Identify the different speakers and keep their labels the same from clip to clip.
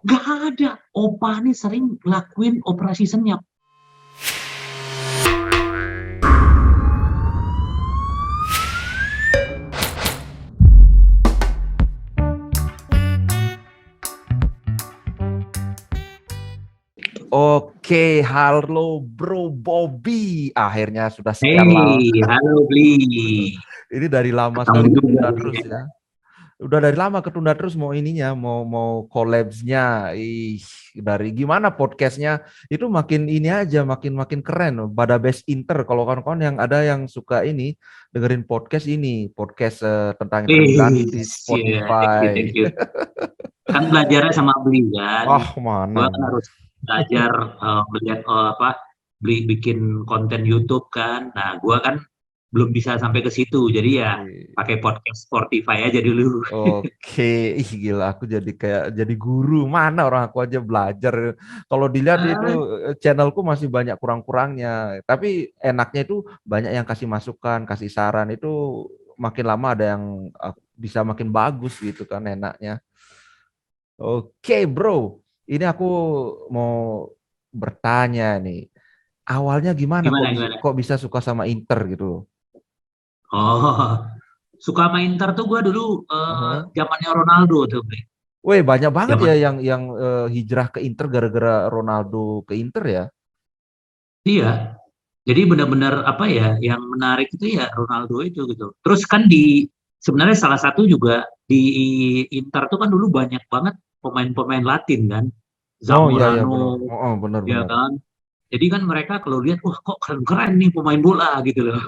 Speaker 1: Nggak ada. Opa nih sering lakuin operasi senyap.
Speaker 2: Oke, halo Bro Bobby. Akhirnya sudah sekian lama.
Speaker 1: Hey, halo Bli.
Speaker 2: Ini dari lama
Speaker 1: Ketemu
Speaker 2: sekali
Speaker 1: juga
Speaker 2: ketunda
Speaker 1: nih
Speaker 2: terus
Speaker 1: ya.
Speaker 2: ya. Udah dari lama ketunda terus mau ininya, mau collabs-nya. Dari gimana podcastnya itu makin ini aja, makin keren. Pada Best Inter kalau kawan-kawan yang ada yang suka ini dengerin podcast ini, podcast tentang integrasi di
Speaker 1: Yeah, thank you,
Speaker 2: Spotify.
Speaker 1: thank you. Kan belajarnya sama Bli kan.
Speaker 2: Ah, mana
Speaker 1: Gua kan
Speaker 2: mana.
Speaker 1: harus belajar melihat Bli bikin konten YouTube kan. Nah, gua kan belum bisa sampai ke situ. Jadi ya pakai podcast Spotify aja dulu.
Speaker 2: Oke, ih gila aku jadi kayak jadi guru. Mana orang aku aja belajar. Kalau dilihat itu
Speaker 1: Ah,
Speaker 2: channelku masih banyak kurang-kurangnya. Tapi enaknya itu banyak yang kasih masukan, kasih saran. Itu makin lama ada yang bisa makin bagus gitu kan enaknya. Oke, bro. Ini aku mau bertanya nih. Awalnya gimana
Speaker 1: gimana gimana?
Speaker 2: kok bisa suka sama Inter gitu?
Speaker 1: Oh, suka main Inter tuh gua dulu
Speaker 2: Heeh.
Speaker 1: zamannya Ronaldo tuh, Bli.
Speaker 2: Weh, banyak banget ya
Speaker 1: Zaman
Speaker 2: yang hijrah ke Inter gara-gara Ronaldo ke Inter ya.
Speaker 1: Iya, jadi benar-benar apa ya, yang menarik itu ya Ronaldo itu gitu. Terus kan sebenarnya salah satu juga di Inter tuh kan dulu banyak banget pemain-pemain Latin kan,
Speaker 2: Oh iya iya
Speaker 1: Zamorano,
Speaker 2: benar. Oh benar
Speaker 1: ya
Speaker 2: benar.
Speaker 1: kan. Jadi kan mereka kalau lihat, wah kok keren-keren nih pemain bola gitu loh.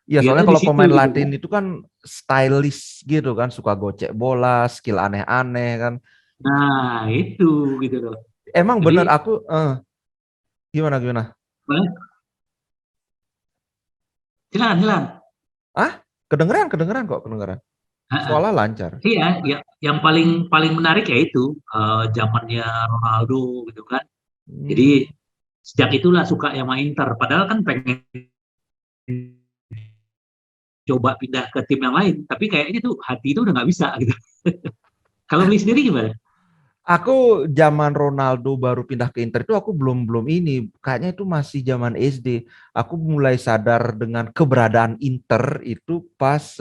Speaker 2: Iya. Iya, soalnya
Speaker 1: Lihatnya di
Speaker 2: kalau
Speaker 1: situ
Speaker 2: pemain
Speaker 1: gitu
Speaker 2: Latin
Speaker 1: kan.
Speaker 2: itu kan stylish gitu kan, suka gocek bola, skill aneh-aneh kan.
Speaker 1: Nah itu gitu loh.
Speaker 2: Emang
Speaker 1: Jadi
Speaker 2: bener aku gimana gimana?
Speaker 1: banyak- silakan silakan.
Speaker 2: Ah, kedengeran kedengeran kok kedengeran.
Speaker 1: Ha-ha.
Speaker 2: Soalnya lancar.
Speaker 1: Iya, ya, yang paling paling menarik ya itu zamannya Ronaldo gitu kan. Jadi
Speaker 2: Hmm.
Speaker 1: sejak itulah suka yang main Inter. Padahal kan pengen coba pindah ke tim yang lain, tapi kayaknya tuh hati itu udah nggak bisa gitu. Kalau beli sendiri gimana?
Speaker 2: Aku zaman Ronaldo baru pindah ke Inter itu aku belum belum ini, kayaknya itu masih zaman SD. Aku mulai sadar dengan keberadaan Inter itu pas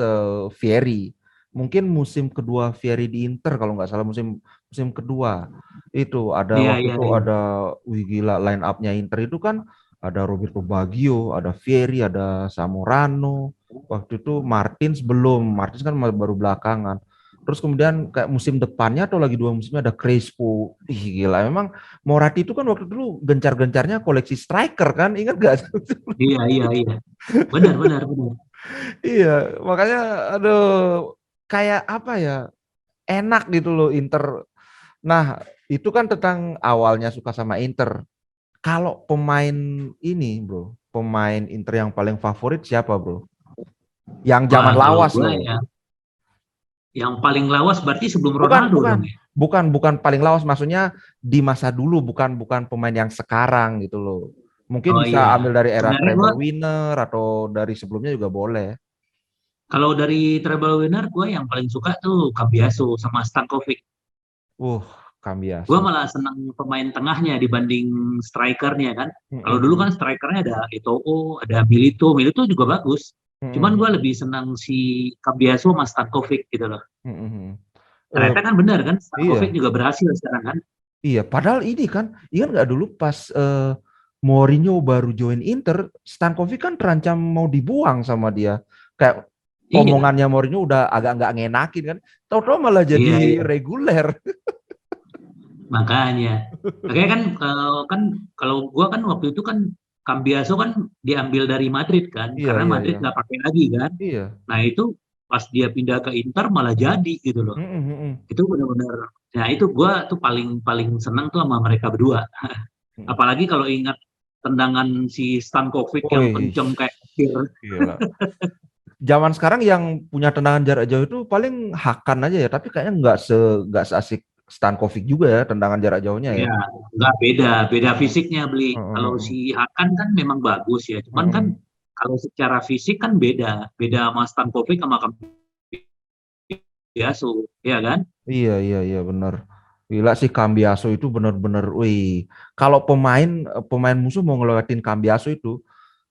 Speaker 2: Vieri. Mungkin musim kedua Vieri di Inter kalau nggak salah musim musim kedua. Itu ada
Speaker 1: Iya,
Speaker 2: waktu
Speaker 1: iya,
Speaker 2: itu
Speaker 1: iya.
Speaker 2: ada wih gila line up-nya Inter itu kan ada Roberto Baggio, ada Vieri, ada Zamorano. Waktu itu Martins belum, Martins kan baru belakangan. Terus kemudian kayak musim depannya atau lagi dua musimnya ada Crespo. Ih gila, memang Moratti itu kan waktu dulu gencar-gencarnya koleksi striker kan, ingat gak?
Speaker 1: Iya, iya, iya. Benar, benar, benar.
Speaker 2: Iya, makanya aduh kayak apa ya, enak gitu loh Inter. Nah, itu kan tentang awalnya suka sama Inter. Kalau pemain ini, bro, pemain Inter yang paling favorit siapa, bro? Yang
Speaker 1: Wah,
Speaker 2: zaman
Speaker 1: kalau
Speaker 2: lawas
Speaker 1: gue
Speaker 2: loh.
Speaker 1: ya yang paling lawas berarti sebelum
Speaker 2: Bukan,
Speaker 1: Ronaldo
Speaker 2: bukan,
Speaker 1: dong ya.
Speaker 2: bukan paling lawas, maksudnya di masa dulu, bukan pemain yang sekarang gitu loh. Mungkin
Speaker 1: Oh
Speaker 2: bisa
Speaker 1: iya,
Speaker 2: ambil dari era
Speaker 1: sebenarnya gue
Speaker 2: treble winner atau dari sebelumnya juga boleh.
Speaker 1: kalau dari treble winner gue yang paling suka tuh Cambiaso sama Stankovic. Gue
Speaker 2: Cambiaso.
Speaker 1: malah senang pemain tengahnya dibanding strikernya kan. Kalau dulu kan
Speaker 2: Mm-mm.
Speaker 1: strikernya ada Eto'o, ada Milito. Milito juga bagus. Cuman gue
Speaker 2: Mm-mm.
Speaker 1: lebih senang si Cambiaso sama Stankovic gitu loh.
Speaker 2: Mm-mm. Eh,
Speaker 1: Ternyata kan benar kan, Stankovic
Speaker 2: iya,
Speaker 1: juga berhasil sekarang kan.
Speaker 2: iya. Padahal ini kan, ingat nggak dulu pas Mourinho baru join Inter, Stankovic kan terancam mau dibuang sama dia. Kayak
Speaker 1: Iya,
Speaker 2: omongannya Mourinho udah agak nggak ngenakin kan. Tahu-tahu malah jadi
Speaker 1: iya, iya.
Speaker 2: reguler.
Speaker 1: Makanya. Makanya kan kalau gue kan waktu itu kan Cambiaso kan diambil dari Madrid kan,
Speaker 2: Iya,
Speaker 1: karena
Speaker 2: iya,
Speaker 1: Madrid
Speaker 2: iya.
Speaker 1: nggak pakai lagi kan.
Speaker 2: Iya.
Speaker 1: Nah itu pas dia pindah ke Inter malah jadi gitu loh.
Speaker 2: Mm-mm, mm-mm.
Speaker 1: Itu benar-benar. Nah itu gue tuh paling paling senang tuh sama mereka berdua.
Speaker 2: Mm.
Speaker 1: Apalagi kalau ingat tendangan si Stankovic yang
Speaker 2: Wih,
Speaker 1: kenceng kayak petir.
Speaker 2: gila. Zaman sekarang yang punya tendangan jarak jauh itu paling Hakan aja ya, tapi kayaknya nggak seasik Stankovic juga ya tendangan jarak jauhnya ya.
Speaker 1: Ya, nggak beda, beda fisiknya beli.
Speaker 2: Mm-mm,
Speaker 1: Kalau si
Speaker 2: mm-mm,
Speaker 1: Hakan kan memang bagus ya, cuman kan
Speaker 2: mm-mm.
Speaker 1: kalau secara fisik kan beda, beda sama Stankovic sama Cambiaso, ya kan?
Speaker 2: Iya iya iya benar. Gila sih Cambiaso itu bener-bener, wih. Kalau pemain musuh mau ngelewatin Cambiaso itu,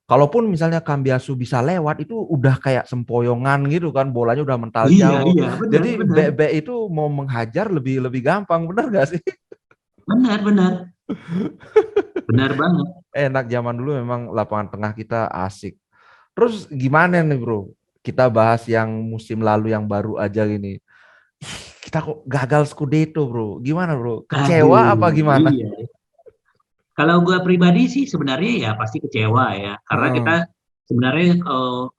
Speaker 2: kalaupun misalnya Cambiaso bisa lewat itu udah kayak sempoyongan gitu kan, bolanya udah mental
Speaker 1: Iya,
Speaker 2: jauh.
Speaker 1: iya, benar,
Speaker 2: Jadi
Speaker 1: benar,
Speaker 2: bek-bek itu mau menghajar lebih lebih gampang, bener gak sih?
Speaker 1: benar, benar, benar banget.
Speaker 2: Enak zaman dulu memang lapangan tengah kita asik. Terus gimana nih bro? Kita bahas yang musim lalu yang baru aja gini. Kita kok gagal Scudetto bro. Gimana bro? Kecewa apa
Speaker 1: Aduh,
Speaker 2: gimana?
Speaker 1: iya. Kalau gue pribadi sih sebenarnya ya pasti kecewa ya, karena kita
Speaker 2: Heeh.
Speaker 1: sebenarnya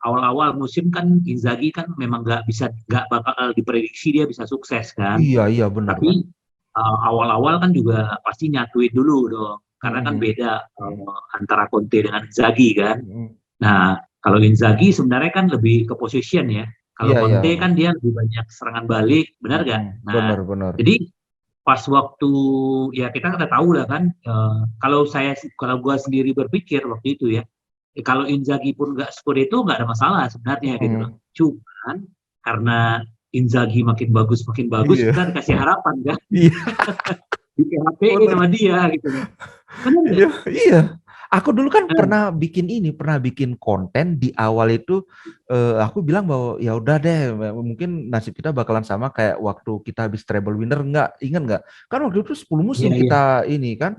Speaker 1: awal-awal musim kan Inzaghi kan memang nggak bakal diprediksi dia bisa sukses kan.
Speaker 2: Iya iya benar kan.
Speaker 1: Tapi awal-awal kan juga pasti nyatuin dulu dong, karena kan
Speaker 2: Heeh.
Speaker 1: beda antara Conte dengan Inzaghi kan.
Speaker 2: Heeh.
Speaker 1: Nah, kalau Inzaghi sebenarnya kan lebih ke position ya. Kalau
Speaker 2: Iya iya.
Speaker 1: Conte kan dia lebih banyak serangan balik, benar
Speaker 2: Heeh.
Speaker 1: gak? Nah,
Speaker 2: Benar benar.
Speaker 1: jadi pas waktu ya kita udah tahu lah kan, kalau gua sendiri berpikir waktu itu ya, kalau Inzaghi pun nggak Scudetto nggak ada masalah sebenarnya gitu loh.
Speaker 2: Heeh.
Speaker 1: Cuman karena Inzaghi makin bagus
Speaker 2: Iya.
Speaker 1: kita dikasih harapan kan,
Speaker 2: Iya
Speaker 1: di PHP
Speaker 2: benar.
Speaker 1: sama dia gitu loh. Benar nggak?
Speaker 2: Iya, iya. Aku dulu kan
Speaker 1: Nah,
Speaker 2: pernah bikin konten di awal itu aku bilang bahwa ya udah deh mungkin nasib kita bakalan sama kayak waktu kita habis treble winner enggak ingat enggak? Kan waktu itu 10
Speaker 1: iya
Speaker 2: musim
Speaker 1: iya
Speaker 2: kita ini kan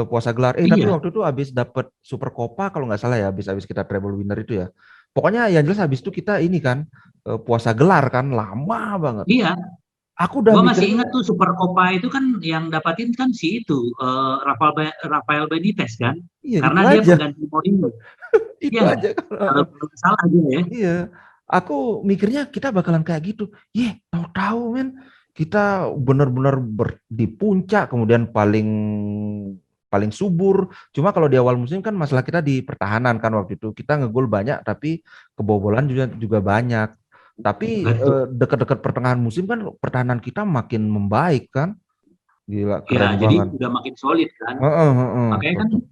Speaker 2: puasa gelar. Tapi
Speaker 1: iya
Speaker 2: waktu itu habis dapet Super Copa kalau nggak salah ya habis kita treble winner itu ya. Pokoknya yang jelas habis itu kita ini kan puasa gelar kan lama banget.
Speaker 1: iya.
Speaker 2: Aku udah
Speaker 1: Gua masih ingat
Speaker 2: mikirnya
Speaker 1: tuh Super Copa itu kan yang dapatin kan si itu Rafael Benitez kan,
Speaker 2: iya
Speaker 1: karena
Speaker 2: itu
Speaker 1: dia
Speaker 2: aja.
Speaker 1: pengganti Mourinho. Iya
Speaker 2: Itu
Speaker 1: nggak?
Speaker 2: aja.
Speaker 1: Kalau nggak salah aja ya.
Speaker 2: Iya, aku mikirnya kita bakalan kayak gitu. Tahu-tahu men, kita benar-benar di puncak, kemudian paling paling subur. Cuma kalau di awal musim kan masalah kita di pertahanan kan waktu itu kita ngegol banyak, tapi kebobolan juga juga banyak. Tapi
Speaker 1: Betul.
Speaker 2: dekat-dekat pertengahan musim kan pertahanan kita makin membaik kan. Gila,
Speaker 1: Ya,
Speaker 2: keren
Speaker 1: jadi
Speaker 2: banget.
Speaker 1: udah makin solid kan.
Speaker 2: Heeh, heeh,
Speaker 1: Makanya kan
Speaker 2: betul.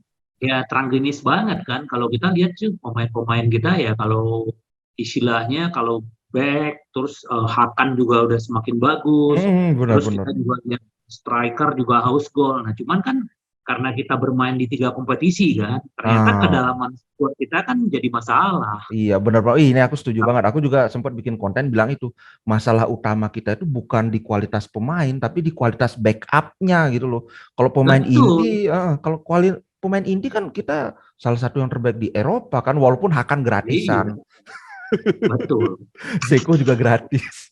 Speaker 1: ya teranggenis banget kan. Kalau kita lihat sih pemain-pemain kita ya kalau istilahnya kalau back terus Hakan juga udah semakin bagus. Terus
Speaker 2: Benar-benar.
Speaker 1: kita juga lihat striker juga haus gol. Nah, cuman kan karena kita bermain di 3 kompetisi kan, ternyata
Speaker 2: Ah,
Speaker 1: kedalaman squad kita kan jadi masalah.
Speaker 2: iya benar Pak. Ini aku setuju banget. Aku juga sempat bikin konten bilang itu masalah utama kita itu bukan di kualitas pemain tapi di kualitas backupnya gitu loh. Kalau pemain inti,
Speaker 1: Betul.
Speaker 2: pemain inti kan kita salah satu yang terbaik di Eropa kan walaupun Hakan gratisan.
Speaker 1: Iya, betul.
Speaker 2: Zeko juga gratis.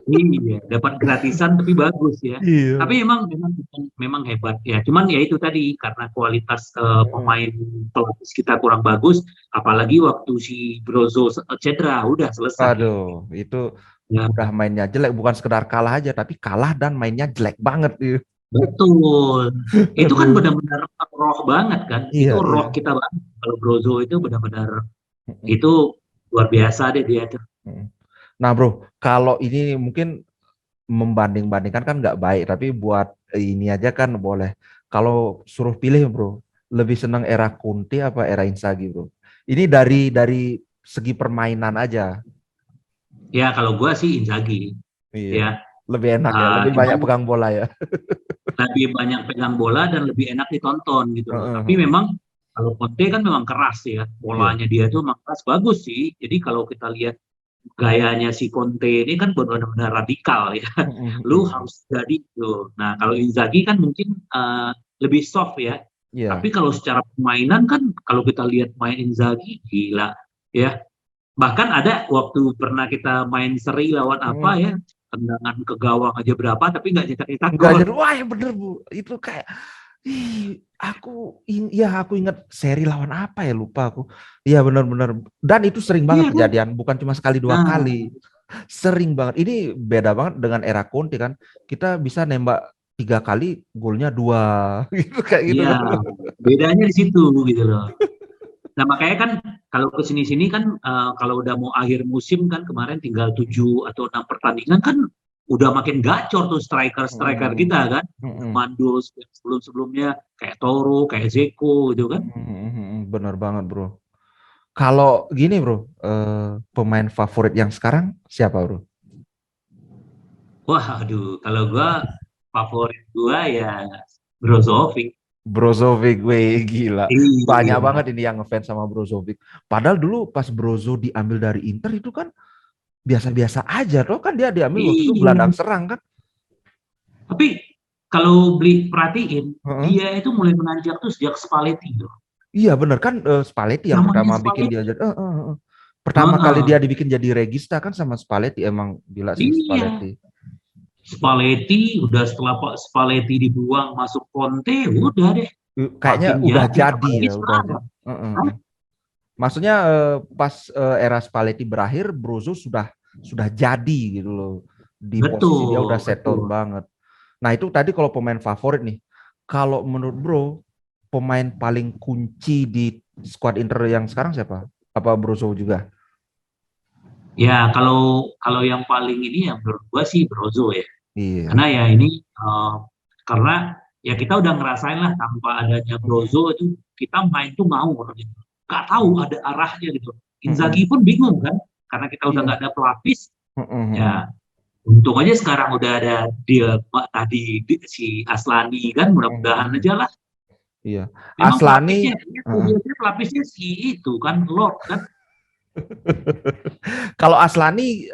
Speaker 1: Iya, dapat gratisan tapi bagus ya.
Speaker 2: Iya.
Speaker 1: Tapi memang hebat ya. Cuman ya itu tadi karena kualitas
Speaker 2: Mm-mm.
Speaker 1: pemain pelapis kita kurang bagus, apalagi waktu si Brozo cedera, udah selesai.
Speaker 2: Aduh, itu
Speaker 1: Ya,
Speaker 2: udah mainnya jelek bukan sekedar kalah aja tapi kalah dan mainnya jelek banget. Iya.
Speaker 1: betul. Itu kan
Speaker 2: Aduh.
Speaker 1: benar-benar roh banget kan. Itu
Speaker 2: Iya,
Speaker 1: roh
Speaker 2: iya.
Speaker 1: kita banget. Kalau Brozo itu benar-benar
Speaker 2: Mm-mm.
Speaker 1: itu luar biasa deh dia tuh.
Speaker 2: Mm-mm. Nah, bro, kalau ini mungkin membanding-bandingkan kan nggak baik, tapi buat ini aja kan boleh. Kalau suruh pilih, bro, lebih senang era Conte apa era Inzaghi, bro? Ini dari segi permainan aja.
Speaker 1: Ya kalau gua sih Inzaghi
Speaker 2: Iya,
Speaker 1: ya.
Speaker 2: lebih enak ya, lebih banyak
Speaker 1: Cuman
Speaker 2: pegang bola ya.
Speaker 1: lebih banyak pegang bola dan lebih enak ditonton gitu loh.
Speaker 2: Heeh,
Speaker 1: Tapi
Speaker 2: heeh.
Speaker 1: memang kalau Conte kan memang keras ya,
Speaker 2: Iya.
Speaker 1: polanya dia tuh memang keras bagus sih. Jadi kalau kita lihat gayanya si Conte ini kan benar-benar radikal ya.
Speaker 2: Heeh,
Speaker 1: Lu
Speaker 2: heeh.
Speaker 1: harus jadi tuh. Nah kalau Inzaghi kan mungkin lebih soft ya.
Speaker 2: Iya.
Speaker 1: Tapi kalau secara permainan kan kalau kita lihat main Inzaghi gila ya. Bahkan ada waktu pernah kita main seri lawan apa
Speaker 2: Heeh.
Speaker 1: ya, tendangan ke gawang aja berapa tapi nggak cetak-cetak
Speaker 2: Enggak
Speaker 1: gol.
Speaker 2: jadi, wah ya bener bu, itu kayak, ya aku ingat seri lawan apa ya lupa aku. Iya benar-benar. Dan itu sering banget
Speaker 1: Iya kan?
Speaker 2: kejadian, bukan cuma sekali dua
Speaker 1: Nah,
Speaker 2: kali. Sering banget. Ini beda banget dengan era Conte kan. Kita bisa nembak 3 kali, golnya 2. Gitu kayak gitu
Speaker 1: iya,
Speaker 2: kan.
Speaker 1: bedanya di situ gitu loh. Nah, makanya kan kalau ke sini-sini kan kalau udah mau akhir musim kan kemarin tinggal 7 atau 6 pertandingan kan udah makin gacor tuh striker-striker
Speaker 2: Mm,
Speaker 1: kita kan.
Speaker 2: mm,
Speaker 1: Mandul sebelum-sebelumnya kayak Toro, kayak Zeko gitu kan.
Speaker 2: bener banget bro. Kalau gini bro, pemain favorit yang sekarang siapa bro?
Speaker 1: Wah, aduh, kalau gua favorit gua ya Brozovic.
Speaker 2: Brozovic, weh gila. Banyak
Speaker 1: Iya.
Speaker 2: banget ini yang ngefans sama Brozovic. Padahal dulu pas Brozo diambil dari Inter itu kan biasa-biasa aja tuh kan dia diambil waktu itu gelandang
Speaker 1: Iya.
Speaker 2: serang kan.
Speaker 1: Tapi kalau perhatiin,
Speaker 2: Heeh.
Speaker 1: dia itu mulai menanjak tuh sejak Spalletti tuh.
Speaker 2: Iya bener kan Spalletti yang
Speaker 1: Zamannya
Speaker 2: pertama bikin dia
Speaker 1: Spalletti.
Speaker 2: jadi pertama kali
Speaker 1: Heeh.
Speaker 2: dia dibikin jadi regista kan sama Spalletti, emang gila sih
Speaker 1: Iya.
Speaker 2: Spalletti.
Speaker 1: Spalletti, udah setelah Pak Spalletti dibuang masuk Conte, udah deh
Speaker 2: Kayaknya
Speaker 1: makin
Speaker 2: udah
Speaker 1: jadi.
Speaker 2: jadi
Speaker 1: Apalagi
Speaker 2: ya, udah jadi.
Speaker 1: sekarang. Hah?
Speaker 2: Maksudnya pas era Spalletti berakhir, Brozo sudah jadi gitu loh. Di posisi dia udah
Speaker 1: Betul,
Speaker 2: settled
Speaker 1: betul.
Speaker 2: banget. Nah itu tadi kalau pemain favorit nih. Kalau menurut Bro, pemain paling kunci di squad Inter yang sekarang siapa? Apa Brozo juga?
Speaker 1: Ya kalau kalau yang paling ini ya menurut gua sih Brozo ya. Karena
Speaker 2: Iya.
Speaker 1: ya ini karena ya kita udah ngerasain lah tanpa adanya
Speaker 2: Mm-mm.
Speaker 1: Brozo itu kita main tuh mau gitu. Gak tahu ada arahnya gitu. Inzaghi
Speaker 2: Mm-mm.
Speaker 1: pun bingung kan karena kita udah
Speaker 2: Iya.
Speaker 1: nggak ada pelapis.
Speaker 2: Mm-mm.
Speaker 1: Ya untung aja sekarang udah ada dia tadi si Aslani kan, mudah-mudahan
Speaker 2: Mm-mm.
Speaker 1: aja lah.
Speaker 2: Iya.
Speaker 1: Memang
Speaker 2: Aslani,
Speaker 1: pelapisnya, biasanya pelapisnya si itu kan Lord kan.
Speaker 2: kalau Aslani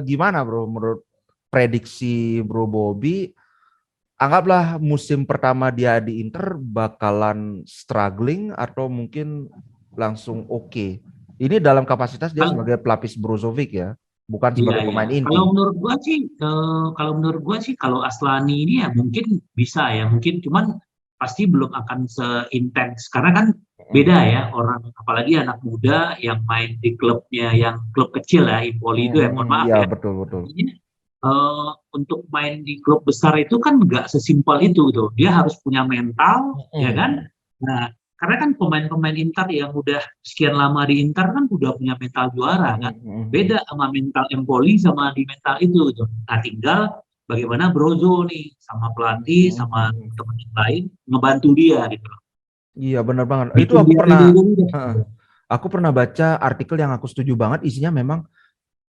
Speaker 2: gimana Bro? Menurut prediksi Bro Bobby, anggaplah musim pertama dia di Inter bakalan struggling atau mungkin langsung oke. Ini dalam kapasitas dia
Speaker 1: Kalau
Speaker 2: sebagai pelapis Brozovic ya, bukan
Speaker 1: iya
Speaker 2: sebagai
Speaker 1: iya.
Speaker 2: pemain
Speaker 1: Kalau
Speaker 2: inti.
Speaker 1: menurut gua sih, kalau Aslani ini ya mungkin bisa ya, mungkin cuman pasti belum akan seintens karena kan
Speaker 2: Mm,
Speaker 1: beda ya orang, apalagi anak muda yang main di klubnya yang klub kecil ya, Empoli itu ya, mohon maaf
Speaker 2: ya
Speaker 1: ya.
Speaker 2: betul betul.
Speaker 1: Artinya, untuk main di klub besar itu kan nggak sesimpel itu tuh. Dia harus punya mental, ya
Speaker 2: Mm,
Speaker 1: kan? Nah, karena kan pemain-pemain Inter yang udah sekian lama di Inter kan udah punya mental juara kan. Beda sama mental Empoli sama di mental itu gitu. Nah, tinggal bagaimana Brozo nih sama pelatih sama teman yang lain ngebantu dia gitu.
Speaker 2: Iya benar banget. Itu
Speaker 1: Bikin
Speaker 2: aku
Speaker 1: dia
Speaker 2: pernah,
Speaker 1: pede dulu deh.
Speaker 2: heeh. Aku pernah baca artikel yang aku setuju banget. Isinya memang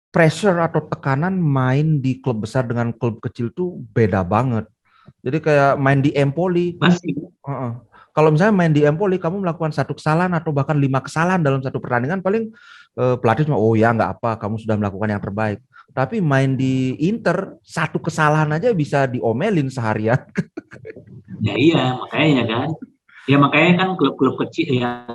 Speaker 2: pressure atau tekanan main di klub besar dengan klub kecil tuh beda banget. Jadi kayak main di Empoli.
Speaker 1: Pasti.
Speaker 2: Heeh. Kalau misalnya main di Empoli, kamu melakukan satu kesalahan atau bahkan 5 kesalahan dalam satu pertandingan, paling pelatih cuma, oh ya nggak apa, kamu sudah melakukan yang terbaik. Tapi main di Inter, satu kesalahan aja bisa diomelin seharian.
Speaker 1: Ya iya, makanya kan. Ya makanya kan klub-klub kecil ya,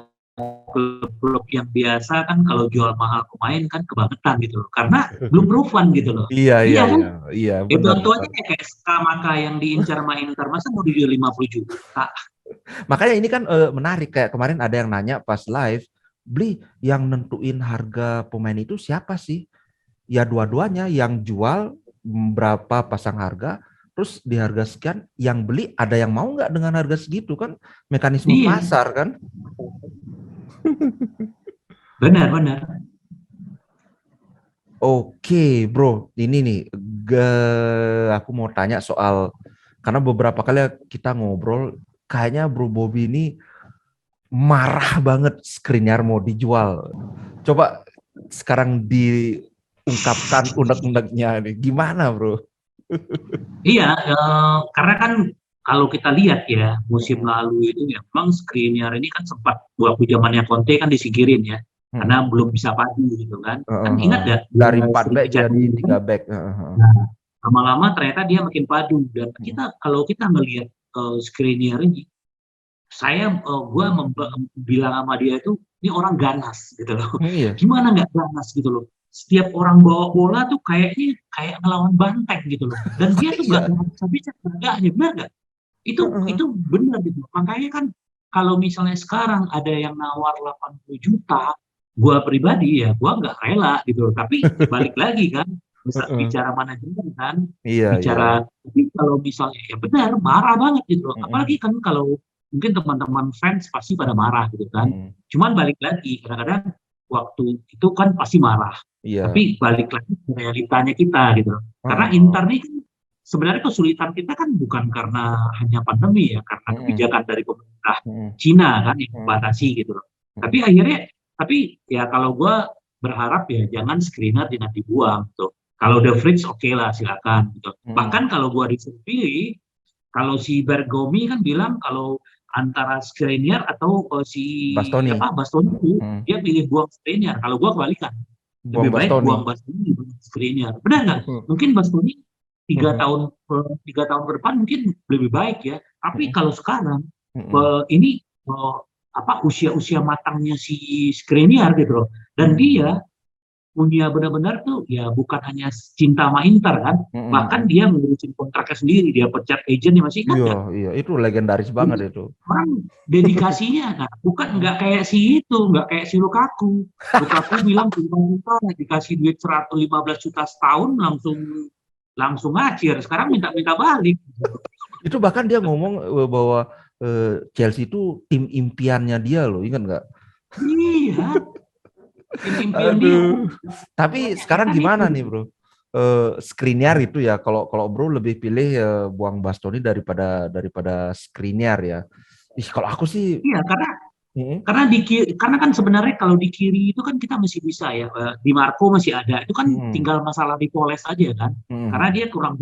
Speaker 1: klub-klub yang biasa kan kalau jual mahal pemain kan kebangetan gitu loh. Karena belum proven gitu loh.
Speaker 2: Iya, iya,
Speaker 1: Iya kan?
Speaker 2: iya, iya,
Speaker 1: Itu
Speaker 2: benar,
Speaker 1: contohnya
Speaker 2: benar.
Speaker 1: kayak Skamaka yang diincar sama Inter, masa mau dijual 50 juta?
Speaker 2: Makanya ini kan menarik, kayak kemarin ada yang nanya pas live, beli yang nentuin harga pemain itu siapa sih? Ya dua-duanya, yang jual berapa pasang harga, terus di harga sekian, yang beli ada yang mau nggak dengan harga segitu kan, mekanisme
Speaker 1: Iya,
Speaker 2: pasar kan.
Speaker 1: benar-benar.
Speaker 2: Oke bro, ini nih aku mau tanya soal, karena beberapa kali kita ngobrol, kayaknya Bro Bobby ini marah banget Skriniar mau dijual. Coba sekarang diungkapkan unek-uneknya nih, gimana bro?
Speaker 1: Iya, karena kan kalau kita lihat ya musim lalu itu ya memang Skriniar ini kan sempat waktu zamannya Conte kan disingkirin ya karena
Speaker 2: Mm-mm.
Speaker 1: belum bisa padu gitu kan. Kan
Speaker 2: Heeh,
Speaker 1: ingat
Speaker 2: heeh.
Speaker 1: gak dia
Speaker 2: Dari 4
Speaker 1: sering
Speaker 2: back jadi
Speaker 1: kejadian kan?
Speaker 2: 3 back. Heeh, heeh.
Speaker 1: Nah, lama-lama ternyata dia makin padu dan
Speaker 2: Mm.
Speaker 1: kita kalau kita melihat Skriniar ini, gua bilang sama dia itu ini orang ganas gitu loh.
Speaker 2: Iya.
Speaker 1: Gimana nggak ganas gitu loh. Setiap orang bawa bola tuh kayaknya kayak ngelawan banteng gitu loh. Dan dia tuh nggak
Speaker 2: Iya.
Speaker 1: bisa enggaknya, benar nggak? Itu
Speaker 2: Heeh.
Speaker 1: benar gitu. Makanya kan kalau misalnya sekarang ada yang nawar 80 juta, gua pribadi ya gua nggak rela gitu loh. Tapi balik lagi kan, bisa
Speaker 2: Heeh.
Speaker 1: bicara manajemen kan,
Speaker 2: Iya, iya.
Speaker 1: bicara tapi kalau misalnya ya benar marah banget gitu loh.
Speaker 2: Heeh.
Speaker 1: Apalagi kan kalau mungkin teman-teman fans pasti pada marah gitu kan.
Speaker 2: Heeh.
Speaker 1: Cuman balik lagi kadang-kadang waktu itu kan pasti marah.
Speaker 2: Iya.
Speaker 1: Tapi balik lagi ke realitanya kita gitu loh. Karena
Speaker 2: Heeh.
Speaker 1: Inter ini kan sebenarnya kesulitan kita kan bukan karena hanya pandemi ya, karena
Speaker 2: Heeh.
Speaker 1: kebijakan dari pemerintah
Speaker 2: Heeh.
Speaker 1: Cina kan yang
Speaker 2: Heeh.
Speaker 1: membatasi gitu loh. Tapi
Speaker 2: Heeh.
Speaker 1: akhirnya, tapi ya kalau gue berharap ya jangan Skriniar jangan dibuang tuh. Kalau De Vrij oke lah silakan gitu.
Speaker 2: Mm-mm.
Speaker 1: Bahkan kalau gua disuruh pilih, kalau si Bergomi kan bilang kalau antara Skriniar atau si
Speaker 2: Bastoni.
Speaker 1: apa Bastoni itu,
Speaker 2: Mm.
Speaker 1: dia pilih buang Skriniar. Kalau gua kebalikan,
Speaker 2: Buang
Speaker 1: lebih baik
Speaker 2: Bastoni.
Speaker 1: buang Bastoni dibanding Skriniar. Benar nggak? Mungkin Bastoni tiga tahun ke depan mungkin lebih baik ya. Tapi kalau sekarang ini apa usia-usia matangnya si Skriniar gitu loh. Dan dia punya benar-benar tuh ya bukan hanya cinta sama Inter kan, bahkan dia ngurusin kontraknya sendiri, dia pecat agentnya, masih ingat
Speaker 2: Iya,
Speaker 1: nggak?
Speaker 2: iya, itu legendaris banget
Speaker 1: Jadi
Speaker 2: itu.
Speaker 1: orang dedikasinya, nah bukan nggak kayak si itu, nggak kayak si Lukaku. Lukaku bilang kita dikasih duit 115 juta setahun langsung langsung ngacir, sekarang minta-minta balik.
Speaker 2: Itu bahkan dia ngomong bahwa Chelsea itu tim impiannya dia loh, ingat nggak?
Speaker 1: Iya, tim impian dia kan.
Speaker 2: Aduh. Tapi sekarang
Speaker 1: Kan itu.
Speaker 2: gimana nih bro? Skriniar itu ya, kalau kalau bro lebih pilih buang Bastoni daripada Skriniar ya. Ih, kalau aku sih,
Speaker 1: Iya, karena di kiri, karena kan sebenarnya kalau di kiri itu kan kita masih bisa ya, Di Marco masih ada, itu kan
Speaker 2: mm,
Speaker 1: tinggal masalah dipoles aja kan, karena
Speaker 2: mm,
Speaker 1: dia kurang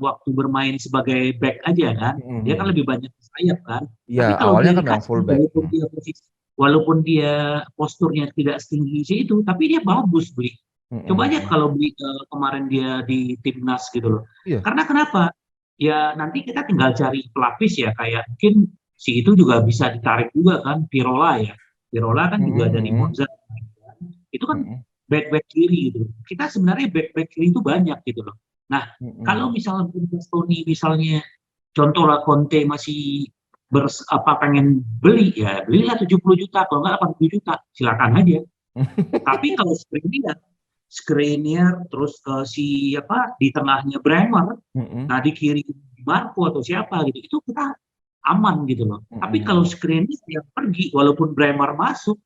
Speaker 1: waktu bermain sebagai back aja kan, dia kan
Speaker 2: mm.
Speaker 1: lebih banyak sayap kan,
Speaker 2: Iya,
Speaker 1: tapi kalau
Speaker 2: awalnya
Speaker 1: dia
Speaker 2: kan memang
Speaker 1: dikasih,
Speaker 2: fullback.
Speaker 1: walaupun dia posturnya tidak setinggi itu, tapi dia bagus beli. Coba aja kalau beli kemarin dia di timnas gitu loh.
Speaker 2: Iya.
Speaker 1: Karena kenapa? Ya nanti kita tinggal cari pelapis ya, kayak mungkin si itu juga bisa ditarik juga kan, Pirola ya. Pirola kan juga dari Monza. Itu kan back-back kiri gitu. Kita sebenarnya back-back kiri itu banyak gitu loh. Nah, kalau misalnya Bastoni misalnya contoh lah Conte masih pengen beli ya belilah 70 juta kalau nggak 80 juta silakan aja. Tapi kalau Skriniar terus si apa di tengahnya Bremer, nah di kiri Marco atau siapa gitu, itu kita aman gitu loh. Tapi kalau Skriniar yang pergi, walaupun Bremer masuk,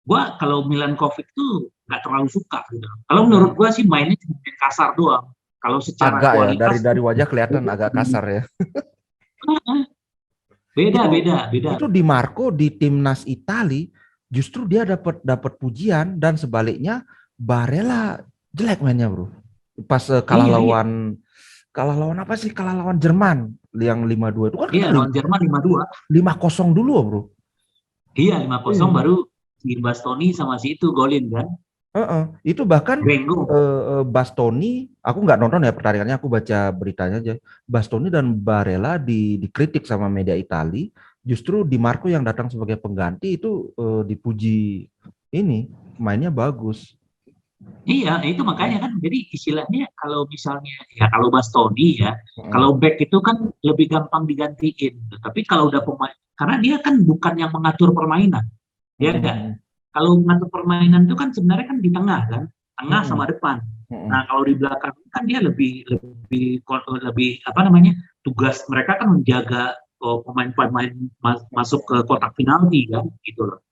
Speaker 1: gua kalau Milan Kovic tuh nggak terlalu suka gitu. Kalau menurut gua sih mainnya cuma main kasar doang. Kalau secara
Speaker 2: Agak ya, dari
Speaker 1: kualitas
Speaker 2: dari wajah kelihatan agak kasar ya.
Speaker 1: beda
Speaker 2: Itu
Speaker 1: beda beda.
Speaker 2: itu Di Marco di timnas Itali justru dia dapat dapat pujian, dan sebaliknya Barella jelek mainnya bro. Pas
Speaker 1: Iya iya
Speaker 2: kalah lawan apa sih? Kalah lawan Jerman yang 5-2 itu kan
Speaker 1: iya
Speaker 2: kita
Speaker 1: lawan Jerman 5-2.
Speaker 2: 5-0 dulu bro.
Speaker 1: Iya 5-0
Speaker 2: Iya.
Speaker 1: baru si Bastoni sama si itu golin kan.
Speaker 2: Itu bahkan
Speaker 1: Grengo.
Speaker 2: Bastoni, aku nggak nonton ya pertandingannya, aku baca beritanya aja. Bastoni dan Barella dikritik sama media Itali, justru Di Marco yang datang sebagai pengganti itu dipuji, ini mainnya bagus.
Speaker 1: Iya, itu makanya kan. Jadi istilahnya kalau misalnya ya kalau Bastoni ya, kalau back itu kan lebih gampang digantiin. Tapi kalau udah pemain, karena dia kan bukan yang mengatur permainan, ya enggak. Kalau mengatur permainan itu kan sebenarnya kan di tengah kan, tengah sama depan. Nah kalau di belakang kan dia lebih apa namanya, tugas mereka kan menjaga pemain-pemain masuk ke kotak penalti kan, gitu loh.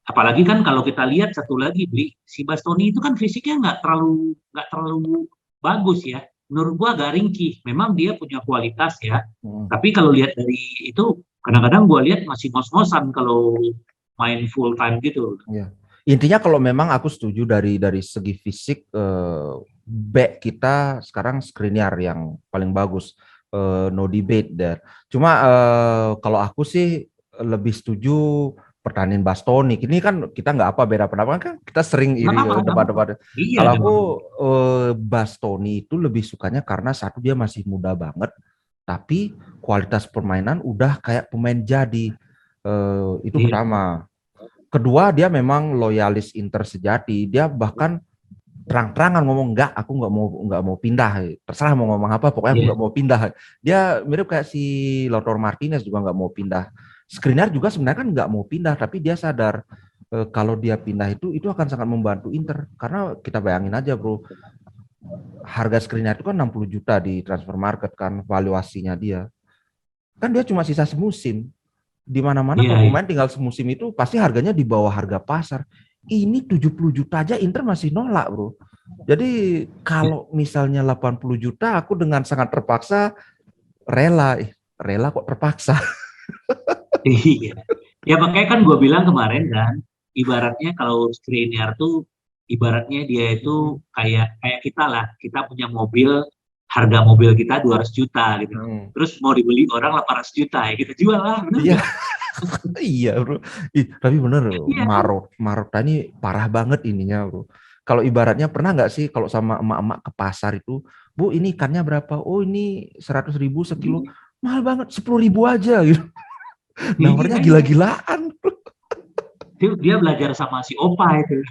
Speaker 1: Apalagi kan kalau kita lihat satu lagi, si Bastoni itu kan fisiknya nggak terlalu bagus ya. Menurut gua agak ringkih. Memang dia punya kualitas ya. Tapi kalau lihat dari itu, kadang-kadang gua lihat masih ngos-ngosan kalau main full time gitu.
Speaker 2: Ya. Intinya kalau memang aku setuju dari segi fisik, back kita sekarang Skriniar yang paling bagus, no debate there. Cuma kalau aku sih lebih setuju pertandingan Bastoni. Ini kan kita nggak apa beda pendapat kan, kita sering
Speaker 1: Nggak
Speaker 2: iri
Speaker 1: apa-apa, nggak apa-apa.
Speaker 2: debat-debat.
Speaker 1: Iya,
Speaker 2: Kalau
Speaker 1: nggak
Speaker 2: aku
Speaker 1: apa-apa.
Speaker 2: Bastoni itu lebih sukanya karena satu dia masih muda banget, tapi kualitas permainan udah kayak pemain jadi. Itu
Speaker 1: Iya,
Speaker 2: pertama. Kedua, dia memang loyalis Inter sejati. Dia bahkan terang-terangan ngomong, enggak, aku nggak mau pindah. Terserah mau ngomong apa, pokoknya aku
Speaker 1: iya,
Speaker 2: nggak mau pindah. Dia mirip kayak si Lautaro Martinez juga nggak mau pindah. Skriniar juga sebenarnya kan nggak mau pindah, tapi dia sadar kalau dia pindah itu akan sangat membantu Inter. Karena kita bayangin aja bro, harga Skriniar itu kan 60 juta di transfer market kan, valuasinya dia. Kan dia cuma sisa semusim. Di mana-mana
Speaker 1: iya,
Speaker 2: kalau
Speaker 1: iya.
Speaker 2: pemain tinggal semusim itu pasti harganya di bawah harga pasar. Ini 70 juta aja Inter masih nolak, bro. Jadi kalau misalnya 80 juta, aku dengan sangat terpaksa rela. Rela kok terpaksa.
Speaker 1: Iya. Ya makanya kan gue bilang kemarin kan, ibaratnya kalau Skriniar tuh ibaratnya dia itu kayak kayak kita lah, kita punya mobil, harga mobil kita 200 juta gitu.
Speaker 2: Hmm.
Speaker 1: Terus mau dibeli orang 800 juta ya kita jual lah, benar
Speaker 2: Iya,
Speaker 1: nggak?
Speaker 2: iya bro. Tapi bener,
Speaker 1: Iya kan?
Speaker 2: Marota ini parah banget ininya bro. Kalau ibaratnya pernah nggak sih kalau sama emak-emak ke pasar itu, Bu ini ikannya berapa? Oh ini 100.000 sekilo. Mahal banget, 10.000 aja gitu.
Speaker 1: Iya,
Speaker 2: Nawarnya
Speaker 1: iya.
Speaker 2: gila-gilaan.
Speaker 1: Dia belajar sama si Opa itu.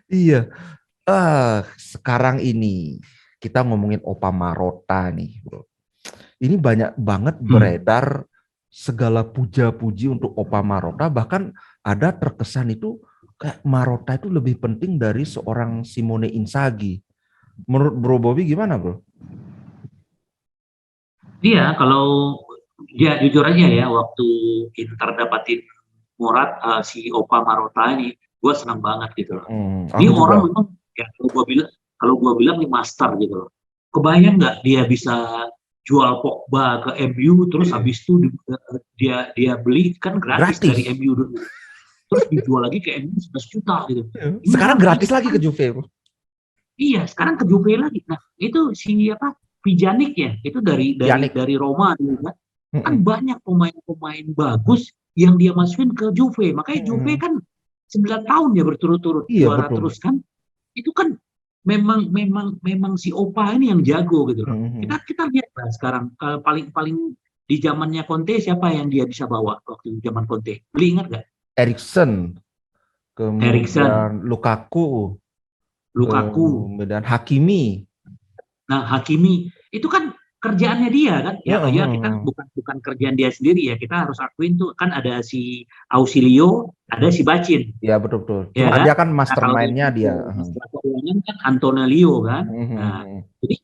Speaker 2: Iya. Sekarang ini kita ngomongin Opa Marota nih, bro. Ini banyak banget
Speaker 1: Hmm.
Speaker 2: beredar segala puja-puji untuk Opa Marota, bahkan ada terkesan itu kayak Marota itu lebih penting dari seorang Simone Inzaghi. Menurut Bro Bobby gimana, Bro?
Speaker 1: Dia kalau dia jujur aja ya, waktu Inter dapatin Morat, si Opa Marota ini, gue senang banget gitu loh. Ini
Speaker 2: Aku juga.
Speaker 1: orang memang ya kalau gua bilang ini master gitu loh. Kebayang nggak dia bisa jual Pogba ke MU, terus
Speaker 2: Iya.
Speaker 1: habis itu dia beli kan gratis dari
Speaker 2: Gratis.
Speaker 1: MU dulu. Terus dijual lagi ke MU 11 juta gitu. Ini
Speaker 2: Sekarang
Speaker 1: orang
Speaker 2: gratis
Speaker 1: itu
Speaker 2: lagi ke
Speaker 1: kan,
Speaker 2: Juve, Bro.
Speaker 1: iya sekarang ke Juve lagi. Nah itu si apa Pjanic ya, itu dari dari
Speaker 2: Pjanic.
Speaker 1: dari Roma juga. Kan
Speaker 2: Mm-mm.
Speaker 1: banyak pemain-pemain bagus yang dia masukin ke Juve. Makanya Juve
Speaker 2: Mm-mm.
Speaker 1: kan 9 tahun ya berturut-turut
Speaker 2: Iya,
Speaker 1: juara
Speaker 2: betul.
Speaker 1: terus kan. Itu kan memang si Opa ini yang jago gitu loh. Kita
Speaker 2: Mm-mm.
Speaker 1: kita lihat lah sekarang, paling paling di zamannya Conte siapa yang dia bisa bawa waktu zaman Conte? Beli ingat nggak?
Speaker 2: Eriksen,
Speaker 1: Eriksen,
Speaker 2: kemudian Lukaku,
Speaker 1: Lukaku.
Speaker 2: kemudian Hakimi.
Speaker 1: Nah, Hakimi itu kan kerjaannya dia kan. Ya,
Speaker 2: Heeh,
Speaker 1: ya kita
Speaker 2: heeh.
Speaker 1: bukan bukan kerjaan dia sendiri ya. Kita harus akuin tuh kan ada si Ausilio, ada si Bacin,
Speaker 2: Ya betul betul.
Speaker 1: ya
Speaker 2: Cuma
Speaker 1: kan?
Speaker 2: dia kan
Speaker 1: Nah, kalau dari
Speaker 2: mastermind-nya dia. Heeh.
Speaker 1: masalah keuangan kan Antonelli kan. Nah,
Speaker 2: Mhm,
Speaker 1: jadi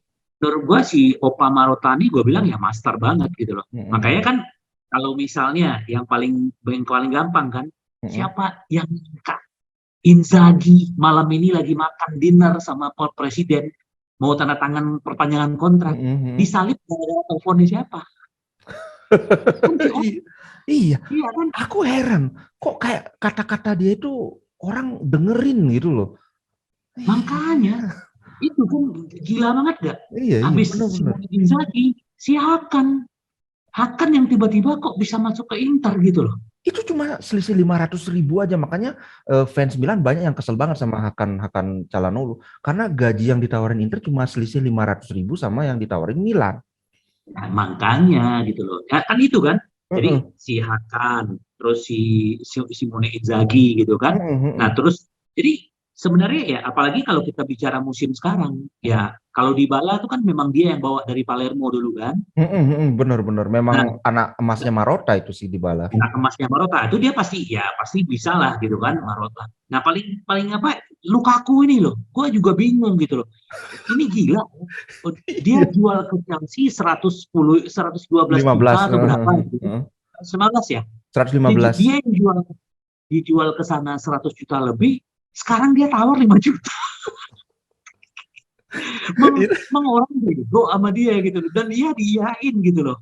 Speaker 1: menurut gua si Opa Marotani gua bilang ya master banget gitu loh. Makanya
Speaker 2: mhm,
Speaker 1: kan kalau misalnya yang paling gampang kan,
Speaker 2: mhm,
Speaker 1: siapa yang Kak Inzaghi malam ini lagi makan dinner sama presiden mau tanda tangan perpanjangan kontrak,
Speaker 2: mhm, mhm.
Speaker 1: disalib gara-gara teleponnya siapa? Kan si Opa,
Speaker 2: I- Iya,
Speaker 1: iya kan?
Speaker 2: aku heran. Kok kayak kata-kata dia itu orang dengerin gitu loh.
Speaker 1: Makanya
Speaker 2: Iya,
Speaker 1: itu kan gila banget gak?
Speaker 2: iya, iya,
Speaker 1: Habis
Speaker 2: benar-benar.
Speaker 1: Simone Inzaghi, si Hakan yang tiba-tiba kok bisa masuk ke Inter gitu loh.
Speaker 2: Itu cuma selisih 500.000 aja, makanya fans Milan banyak yang kesel banget sama Hakan Hakan Calhanoglu karena gaji yang ditawarin Inter cuma selisih 500.000 sama yang ditawarin Milan.
Speaker 1: Nah, makanya gitu loh. Ya, kan itu kan. Jadi
Speaker 2: Heeh,
Speaker 1: si Hakan, terus si Simone Inzaghi gitu kan.
Speaker 2: heeh,
Speaker 1: Nah,
Speaker 2: heeh,
Speaker 1: terus jadi sebenarnya ya apalagi kalau kita bicara musim sekarang,
Speaker 2: heeh.
Speaker 1: ya kalau Dybala itu kan memang dia yang bawa dari Palermo dulu kan.
Speaker 2: Bener-bener memang
Speaker 1: Nah,
Speaker 2: anak emasnya Marota itu sih Dybala.
Speaker 1: anak emasnya Marotta itu dia pasti bisa lah gitu kan Marotta. Nah, paling paling apa Lukaku ini loh. Gue juga bingung gitu loh. Ini gila. Dia
Speaker 2: Iya.
Speaker 1: jual ke Chelsea 112 juta
Speaker 2: 15,
Speaker 1: atau berapa gitu. 19 ya.
Speaker 2: 115.
Speaker 1: Dia yang dijual ke sana 100 juta lebih, sekarang dia tawar 5 juta. Memang orang bego sama dia gitu loh. Dan dia diiyain gitu loh.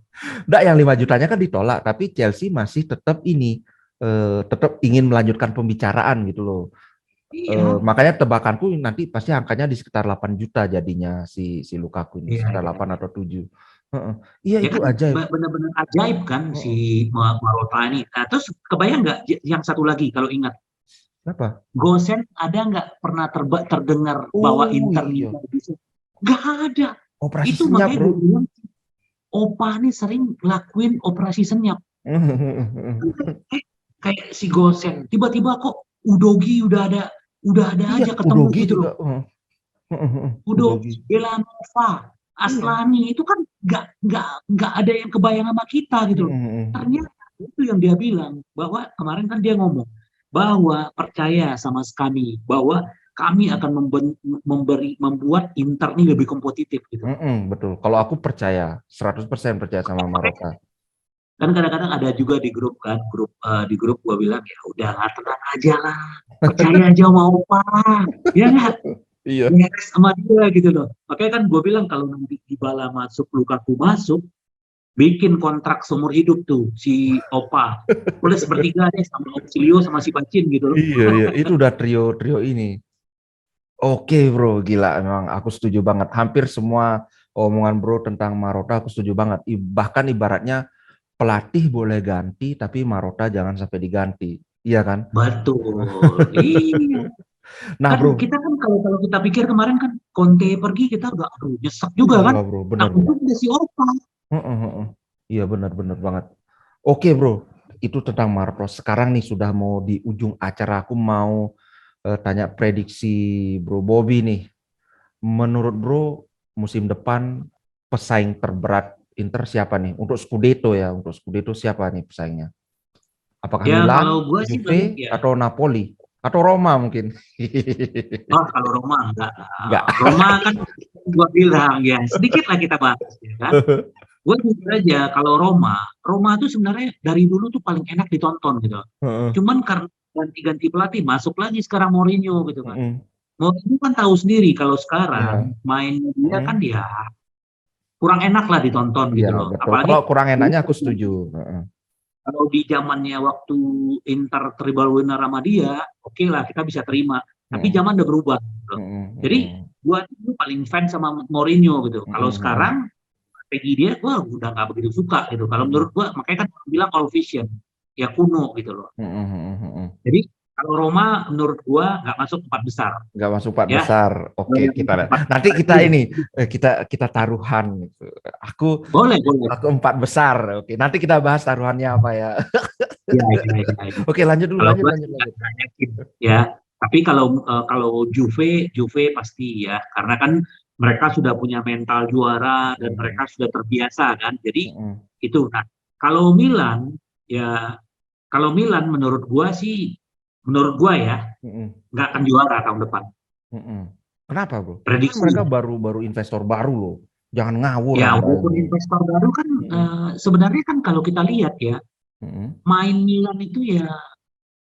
Speaker 2: Enggak, yang 5 jutanya kan ditolak, tapi Chelsea masih tetap ini tetap ingin melanjutkan pembicaraan gitu loh.
Speaker 1: Iya.
Speaker 2: Makanya tebakanku nanti pasti angkanya di sekitar 8 juta jadinya si Lukaku ini,
Speaker 1: Iya,
Speaker 2: sekitar
Speaker 1: iya.
Speaker 2: 8 atau 7. Heeh. Iya
Speaker 1: Ya
Speaker 2: itu
Speaker 1: kan
Speaker 2: ajaib.
Speaker 1: benar-benar ajaib kan si
Speaker 2: Heeh.
Speaker 1: Marotta ini. Nah, terus kebayang nggak yang satu lagi kalau ingat
Speaker 2: Kenapa?
Speaker 1: Gosen ada nggak pernah terdengar bahwa
Speaker 2: Oh
Speaker 1: Inter nih
Speaker 2: iya,
Speaker 1: bisa? Nggak ada.
Speaker 2: operasi
Speaker 1: Itu
Speaker 2: senyap
Speaker 1: makanya
Speaker 2: bro.
Speaker 1: gue bilang Opa nih sering lakuin operasi senyap. Kayak si Gosen, tiba-tiba kok Udogi udah ada
Speaker 2: Iya,
Speaker 1: aja ketemu
Speaker 2: Udogi
Speaker 1: gitu
Speaker 2: juga.
Speaker 1: loh.
Speaker 2: Udogi.
Speaker 1: Udogi, Belanova,
Speaker 2: Iya.
Speaker 1: Aslani itu kan nggak ada yang kebayang sama kita gitu loh. Ternyata itu yang dia bilang bahwa kemarin kan dia ngomong bahwa percaya sama kami bahwa kami akan membuat Inter ini lebih kompetitif gitu.
Speaker 2: Betul. Kalau aku percaya, 100% percaya sama Maroka.
Speaker 1: Kan kadang-kadang ada juga di grup kan, di grup gua bilang ya udah tenang aja lah, percaya aja sama Opa, ya nggak?
Speaker 2: Iya.
Speaker 1: Beres sama dia gitu loh. Makanya kan gue bilang kalau nanti Dybala masuk, Lukaku masuk, bikin kontrak seumur hidup tuh si Opa. Boleh sepertiga deh sama Auxilio sama si Bacin gitu loh.
Speaker 2: Iya, iya, itu udah trio ini. Oke bro, gila memang aku setuju banget. Hampir semua omongan bro tentang Marotta aku setuju banget. Bahkan ibaratnya pelatih boleh ganti, tapi Marotta jangan sampai diganti. Iya kan?
Speaker 1: Betul. Iya.
Speaker 2: Nah
Speaker 1: Kan
Speaker 2: bro,
Speaker 1: kita kan kalau kita pikir kemarin kan Conte pergi kita udah aduh nyesek juga
Speaker 2: iya
Speaker 1: kan.
Speaker 2: bro,
Speaker 1: Nah,
Speaker 2: benar bro.
Speaker 1: untung ada si Opa.
Speaker 2: Heeh, heeh. Iya benar-benar banget. Oke bro, itu tentang Marpros. Sekarang nih sudah mau di ujung acara, aku mau tanya prediksi Bro Bobby nih. Menurut Bro, musim depan pesaing terberat Inter siapa nih? Untuk Scudetto ya, untuk Scudetto siapa nih pesaingnya? Apakah
Speaker 1: Ya kalau
Speaker 2: Milan,
Speaker 1: gue sih melihat
Speaker 2: Juve,
Speaker 1: ya,
Speaker 2: atau Napoli? Atau Roma mungkin?
Speaker 1: oh kalau Roma enggak.
Speaker 2: Enggak.
Speaker 1: Roma kan gua bilang ya sedikit lah kita bahas ya kan. Gue jujur aja kalau Roma tuh sebenarnya dari dulu tuh paling enak ditonton gitu.
Speaker 2: Heeh,
Speaker 1: Cuman karena ganti-ganti pelatih masuk lagi sekarang Mourinho gitu kan.
Speaker 2: heeh.
Speaker 1: Mourinho kan tahu sendiri kalau
Speaker 2: Iya.
Speaker 1: sekarang main dia
Speaker 2: Heeh.
Speaker 1: kan dia kurang enak lah ditonton
Speaker 2: Iya,
Speaker 1: gitu loh.
Speaker 2: betul.
Speaker 1: Apalagi
Speaker 2: Kalau kurang enaknya aku setuju. Heeh.
Speaker 1: kalau di zamannya waktu Inter triple winner sama dia, oke lah kita bisa terima. Tapi
Speaker 2: Heeh.
Speaker 1: zaman udah berubah gitu.
Speaker 2: Heeh.
Speaker 1: Jadi
Speaker 2: Heeh.
Speaker 1: gua tuh paling fans sama Mourinho gitu. Kalau
Speaker 2: Heeh. Heeh.
Speaker 1: sekarang strategi dia gua udah nggak begitu suka gitu. Kalau
Speaker 2: Heeh.
Speaker 1: menurut gua makanya kan orang bilang old vision, ya kuno gitu loh.
Speaker 2: Heeh. Heeh. Heeh.
Speaker 1: Jadi kalau Roma menurut gua nggak masuk empat besar
Speaker 2: Nggak masuk empat
Speaker 1: ya.
Speaker 2: besar.
Speaker 1: Kalau
Speaker 2: Oke,
Speaker 1: yang
Speaker 2: kita lihat.
Speaker 1: empat
Speaker 2: Nanti
Speaker 1: besar
Speaker 2: kita
Speaker 1: itu ya.
Speaker 2: ini kita taruhan gitu. Aku
Speaker 1: Boleh boleh.
Speaker 2: aku empat besar. Oke, nanti kita bahas taruhannya apa ya.
Speaker 1: Ya, ya, ya, ya.
Speaker 2: Oke, lanjut dulu,
Speaker 1: Kalau
Speaker 2: lanjut,
Speaker 1: gua
Speaker 2: lanjut,
Speaker 1: sih nggak
Speaker 2: lanjut.
Speaker 1: nggak yakin ya. Tapi kalau Juve pasti ya, karena kan mereka sudah punya mental juara dan
Speaker 2: Heeh.
Speaker 1: mereka sudah terbiasa kan. Jadi
Speaker 2: Heeh.
Speaker 1: itu. Nah, kalau Milan ya, kalau Milan menurut gua ya
Speaker 2: Heeh.
Speaker 1: nggak akan juara tahun depan.
Speaker 2: Heeh. Kenapa, Bro? Itu kan
Speaker 1: Prediksi.
Speaker 2: mereka baru investor baru loh. Jangan ngawur
Speaker 1: Ya,
Speaker 2: Anda
Speaker 1: walaupun
Speaker 2: ini.
Speaker 1: investor baru kan
Speaker 2: Heeh.
Speaker 1: sebenarnya kan kalau kita lihat ya
Speaker 2: Heeh.
Speaker 1: main Milan itu ya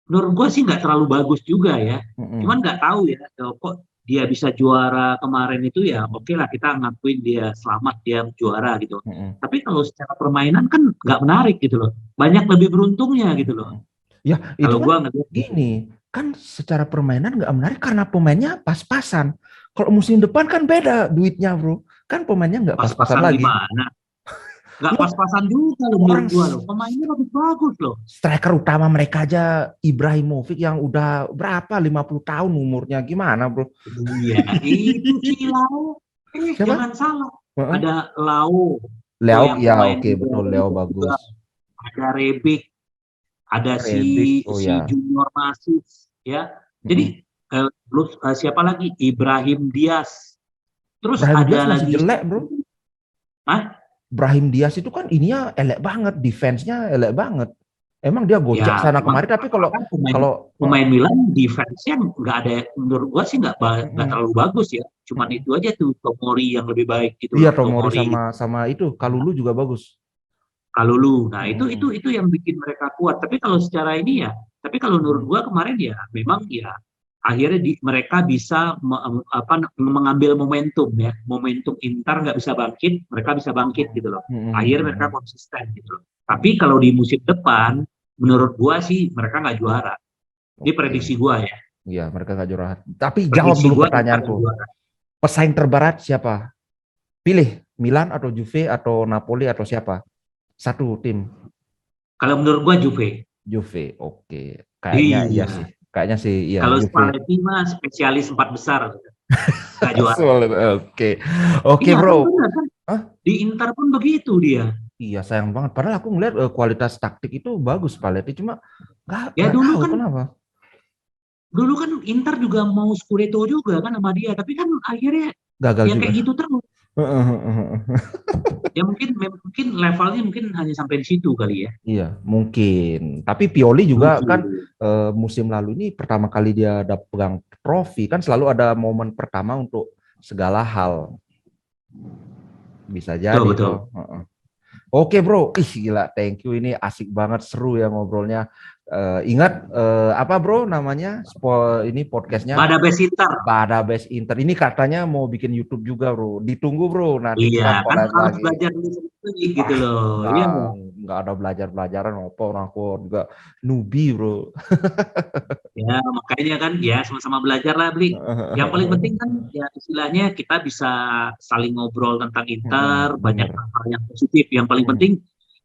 Speaker 1: menurut gue sih nggak terlalu bagus juga ya.
Speaker 2: Heeh.
Speaker 1: Cuman nggak tahu ya, kok dia bisa juara kemarin itu ya
Speaker 2: Heeh.
Speaker 1: oke lah kita ngakuin dia selamat dia juara gitu.
Speaker 2: Heeh.
Speaker 1: Tapi kalau secara permainan kan nggak menarik gitu loh. Banyak lebih beruntungnya gitu loh.
Speaker 2: Heeh. Ya, itu
Speaker 1: Kalau
Speaker 2: kan
Speaker 1: gue ngeliat gitu.
Speaker 2: gini, kan secara permainan nggak menarik karena pemainnya pas-pasan. Kalau musim depan kan beda duitnya, bro. Kan pemainnya nggak pas-pasan
Speaker 1: Pas-pasan
Speaker 2: lagi.
Speaker 1: gimana? Nggak
Speaker 2: Loh,
Speaker 1: pas-pasan juga loh menurut
Speaker 2: orang
Speaker 1: gue loh. Pemainnya lebih bagus loh.
Speaker 2: striker utama mereka aja Ibrahimovic yang udah berapa 50 tahun umurnya. Gimana, bro?
Speaker 1: Iya, itu si Lau.
Speaker 2: Siapa?
Speaker 1: Jangan salah.
Speaker 2: Heeh.
Speaker 1: Ada Lau, tuh
Speaker 2: Leo,
Speaker 1: yang
Speaker 2: ya
Speaker 1: pemain
Speaker 2: oke
Speaker 1: muda
Speaker 2: betul Leo
Speaker 1: itu juga.
Speaker 2: bagus.
Speaker 1: Ada Rebic, ada si
Speaker 2: Rebic, oh
Speaker 1: si
Speaker 2: ya.
Speaker 1: Junior Masis, ya. Jadi
Speaker 2: Heeh.
Speaker 1: siapa lagi? Ibrahim Diaz. Terus
Speaker 2: Brahim
Speaker 1: ada
Speaker 2: Diaz masih
Speaker 1: lagi
Speaker 2: jelek, bro.
Speaker 1: ah
Speaker 2: Brahim Diaz itu kan ininya elek banget, defense-nya elek banget. Emang dia gocek
Speaker 1: ya
Speaker 2: sana
Speaker 1: memang
Speaker 2: kemari, tapi kalau
Speaker 1: kan pemain
Speaker 2: kalau
Speaker 1: pemain Milan defense-nya nggak ada, menurut gua sih nggak
Speaker 2: mm-mm,
Speaker 1: terlalu bagus ya. Cuman
Speaker 2: mm-mm.
Speaker 1: itu aja tuh Tomori yang lebih baik gitu
Speaker 2: Iya
Speaker 1: loh,
Speaker 2: Tomori
Speaker 1: Tomori
Speaker 2: sama
Speaker 1: gitu.
Speaker 2: sama itu Kalulu juga bagus.
Speaker 1: Kalulu. Nah,
Speaker 2: Mm-mm,
Speaker 1: itu yang bikin mereka kuat. Tapi kalau secara ini ya, tapi kalau menurut
Speaker 2: mm-mm,
Speaker 1: gua kemarin ya memang ya akhirnya mereka bisa mengambil momentum ya. Momentum Inter nggak bisa bangkit, mereka bisa bangkit gitu loh. Akhirnya mereka
Speaker 2: mm-mm,
Speaker 1: konsisten gitu loh. Tapi
Speaker 2: mm-mm.
Speaker 1: kalau di musim depan, menurut gua sih mereka nggak juara. Ini
Speaker 2: Oke,
Speaker 1: prediksi gua ya.
Speaker 2: iya mereka nggak juara. Tapi jawab
Speaker 1: Prediksi
Speaker 2: dulu
Speaker 1: gua mereka nggak
Speaker 2: pertanyaanku.
Speaker 1: juara.
Speaker 2: Pesaing terberat siapa? Pilih Milan atau Juve atau Napoli atau siapa? Satu tim.
Speaker 1: Kalau menurut gua Juve.
Speaker 2: Juve. Oke, kayaknya iya sih.
Speaker 1: Iya.
Speaker 2: Kayaknya sih iya
Speaker 1: Kalau
Speaker 2: Juve.
Speaker 1: Spalletti mah spesialis empat besar, nggak juara.
Speaker 2: Solid. Oke. Oke,
Speaker 1: Iya kan
Speaker 2: Bro.
Speaker 1: benar kan?
Speaker 2: Hah?
Speaker 1: Di Inter pun begitu dia.
Speaker 2: Iya, sayang banget. Padahal aku ngeliat kualitas taktik itu bagus Spalletti, cuma
Speaker 1: Ya
Speaker 2: nggak tahu kenapa.
Speaker 1: dulu kan Inter juga mau Scudetto juga kan sama dia, tapi kan akhirnya
Speaker 2: Gagal
Speaker 1: ya kayak
Speaker 2: juga.
Speaker 1: gitu terus. Ya mungkin levelnya mungkin hanya sampai di situ kali ya.
Speaker 2: Iya, mungkin. Tapi Pioli juga kan
Speaker 1: Mungkin.
Speaker 2: musim lalu ini pertama kali dia pegang trofi, kan selalu ada momen pertama untuk segala hal. Bisa
Speaker 1: Betul
Speaker 2: jadi
Speaker 1: betul.
Speaker 2: tuh. Heeh. Oke bro, ih gila, thank you, ini asik banget, seru ya ngobrolnya. Ingat apa bro namanya ini podcastnya
Speaker 1: Bada Besitter.
Speaker 2: Bada Best Inter. Ini katanya mau bikin YouTube juga bro. Ditunggu bro. Nanti
Speaker 1: Iya,
Speaker 2: kita
Speaker 1: kan
Speaker 2: collab
Speaker 1: harus
Speaker 2: lagi.
Speaker 1: belajar dulu sendiri gitu
Speaker 2: Wah,
Speaker 1: loh. Iya,
Speaker 2: nggak ada belajar-belajaran apa orang aku juga newbie bro.
Speaker 1: ya makanya kan ya sama-sama belajar lah, Bli. Yang paling penting kan ya istilahnya kita bisa saling ngobrol tentang Inter, banyak
Speaker 2: Bener.
Speaker 1: hal yang positif. Yang paling penting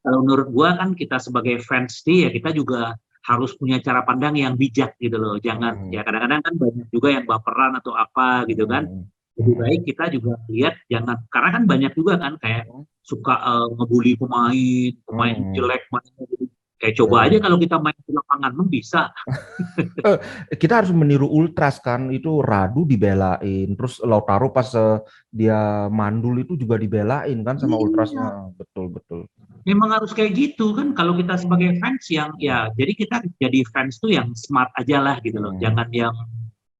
Speaker 1: kalau menurut gua kan kita sebagai fans nih ya kita juga harus punya cara pandang yang bijak gitu loh. Jangan ya kadang-kadang kan banyak juga yang baperan atau apa gitu kan. Lebih baik kita juga lihat jangan karena kan banyak juga kan kayak suka ngebully pemain jelek main gitu. Kayak coba aja kalau kita main di lapangan bisa.
Speaker 2: Kita harus meniru Ultras kan, itu Radu dibelain, terus Lautaro pas dia mandul itu juga dibelain kan sama
Speaker 1: Iya,
Speaker 2: Ultrasnya, betul betul.
Speaker 1: memang harus kayak gitu kan kalau kita sebagai fans yang ya jadi kita jadi fans tuh yang smart aja lah gitu loh. Jangan yang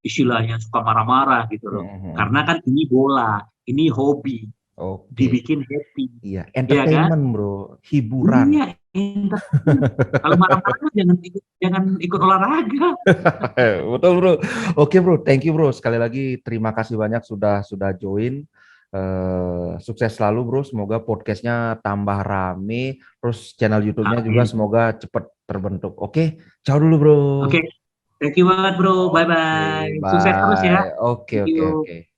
Speaker 1: istilahnya suka marah-marah gitu loh. Karena kan ini bola, ini hobi,
Speaker 2: Oke,
Speaker 1: dibikin happy,
Speaker 2: iya,
Speaker 1: ya kan?
Speaker 2: entertainment bro, hiburan.
Speaker 1: Iya, entertainment. Kalau marah-marah jangan ikut olahraga.
Speaker 2: Betul bro. Oke bro, thank you bro. Sekali lagi terima kasih banyak sudah join. Sukses selalu bro. Semoga podcastnya tambah rame. Terus channel YouTube-nya juga
Speaker 1: Amin.
Speaker 2: semoga cepat terbentuk. Oke, ciao dulu bro.
Speaker 1: Oke, thank you banget bro.
Speaker 2: Oke,
Speaker 1: Bye-bye. Sukses terus ya.
Speaker 2: bye. Oke,
Speaker 1: Thank
Speaker 2: oke,
Speaker 1: you.
Speaker 2: oke.